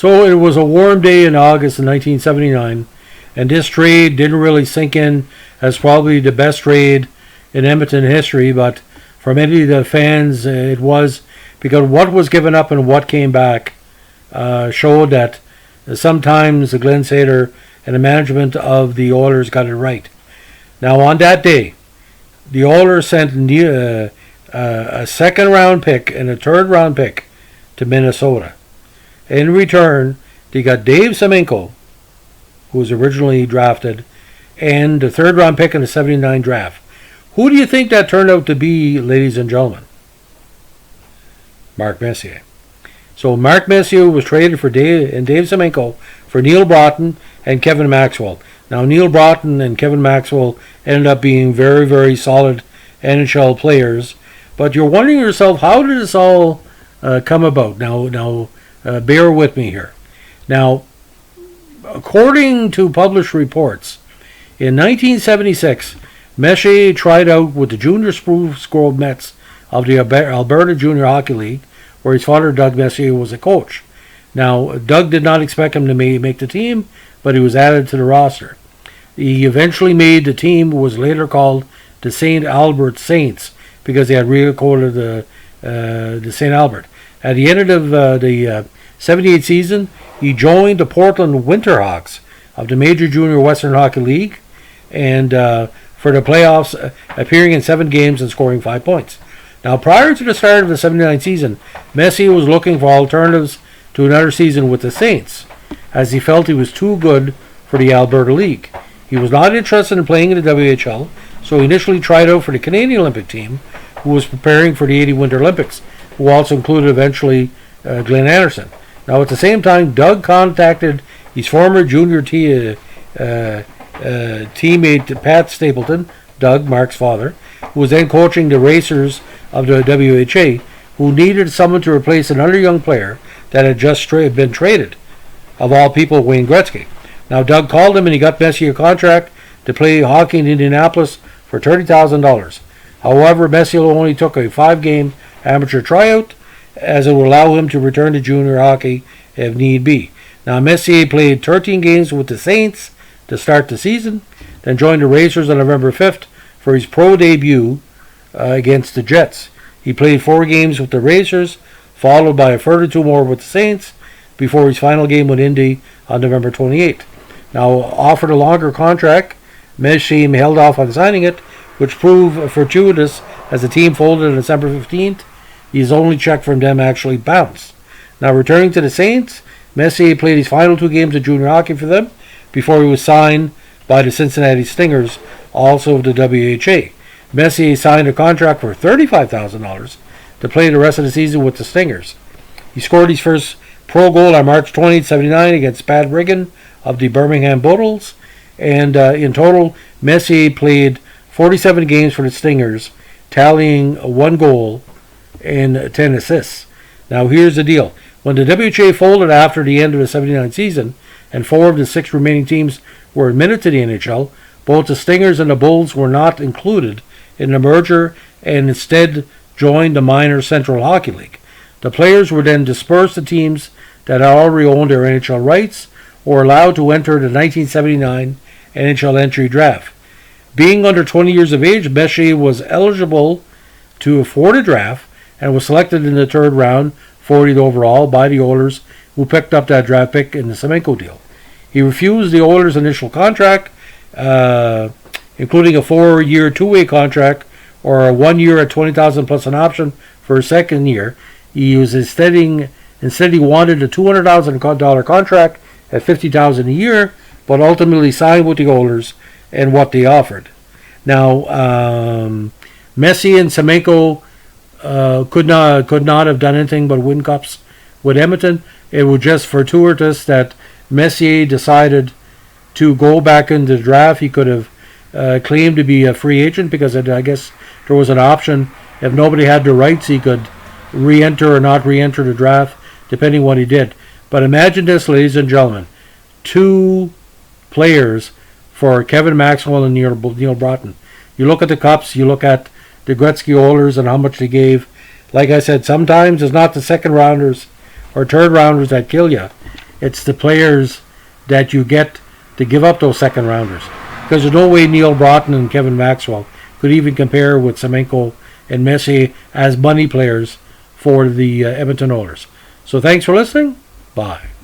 So it was a warm day in August of 1979, and this trade didn't really sink in as probably the best trade in Edmonton history, but for many of the fans it was, because what was given up and what came back showed that sometimes Glenn Sater and the management of the Oilers got it right. Now on that day, the Oilers sent a second round pick and a third round pick to Minnesota. In return, they got Dave Semenko, who was originally drafted, and the third round pick in the 79 draft. Who do you think that turned out to be, ladies and gentlemen? Mark Messier. So Mark Messier was traded for Dave Semenko for Neil Broughton and Kevin Maxwell. Now Neil Broughton and Kevin Maxwell ended up being very, very solid NHL players. But you're wondering yourself, how did this all come about? Now, bear with me here. Now, according to published reports, in 1976, Messier tried out with the Junior Spruce Grove Mets of the Alberta Junior Hockey League, where his father, Doug Messier, was a coach. Now, Doug did not expect him to make the team, but he was added to the roster. He eventually made the team, was later called the St. Albert Saints, because they had recoded the St. Albert. At the end of the 78 season, he joined the Portland Winterhawks of the Major Junior Western Hockey League, and for the playoffs, appearing in 7 games and scoring 5 points. Now, prior to the start of the 79 season, Messier was looking for alternatives to another season with the Saints, as he felt he was too good for the Alberta League. He was not interested in playing in the WHL, so he initially tried out for the Canadian Olympic team, who was preparing for the 80 Winter Olympics, who also included eventually Glenn Anderson. Now, at the same time, Doug contacted his former junior teammate Pat Stapleton, Doug, Mark's father, who was then coaching the Racers of the WHA, who needed someone to replace another young player that had just been traded, of all people, Wayne Gretzky. Now, Doug called him and he got Messier a contract to play hockey in Indianapolis for $30,000. However, Messier only took a 5-game amateur tryout, as it would allow him to return to junior hockey if need be. Now, Messier played 13 games with the Saints to start the season, then joined the Racers on November 5th for his pro debut against the Jets. He played 4 games with the Racers, followed by a further 2 more with the Saints, before his final game with Indy on November 28th. Now, offered a longer contract, Messier held off on signing it, which proved fortuitous as the team folded on December 15th. His only check from them actually bounced. Now, returning to the Saints, Messier played his final 2 games of junior hockey for them before he was signed by the Cincinnati Stingers, also of the WHA. Messier signed a contract for $35,000 to play the rest of the season with the Stingers. He scored his first pro goal on March 20, 1979 against Pat Riggin of the Birmingham Bulldogs, and in total, Messier played 47 games for the Stingers, tallying 1 goal and 10 assists. Now, here's the deal. When the WHA folded after the end of the 79 season, and 4 of the 6 remaining teams were admitted to the NHL, both the Stingers and the Bulls were not included in the merger and instead joined the minor Central Hockey League. The players were then dispersed to teams that had already owned their NHL rights or allowed to enter the 1979 NHL entry draft. Being under 20 years of age, Messier was eligible to afford a draft and was selected in the 3rd round, 40th overall, by the Oilers, who picked up that draft pick in the Semenko deal. He refused the Oilers' initial contract, including a 4-year 2-way contract, or a 1 year at $20,000 plus an option for a second year. He was instead he wanted a $200,000 contract at $50,000 a year, but ultimately signed with the Oilers and what they offered. Now, Messier and Semenko could not have done anything but win cups with Edmonton. It was just fortuitous that Messier decided to go back into the draft. He could have claimed to be a free agent, because I guess there was an option. If nobody had the rights, he could re-enter or not re-enter the draft, depending what he did. But imagine this, ladies and gentlemen. 2 players for Kevin Maxwell and Neil Broughton. You look at the cups, you look at the Gretzky Oilers and how much they gave. Like I said, sometimes it's not the second rounders or third rounders that kill you. It's the players that you get to give up those second rounders. Because there's no way Neil Broughton and Kevin Maxwell could even compare with Semenko and Messier as money players for the Edmonton Oilers. So thanks for listening. Bye.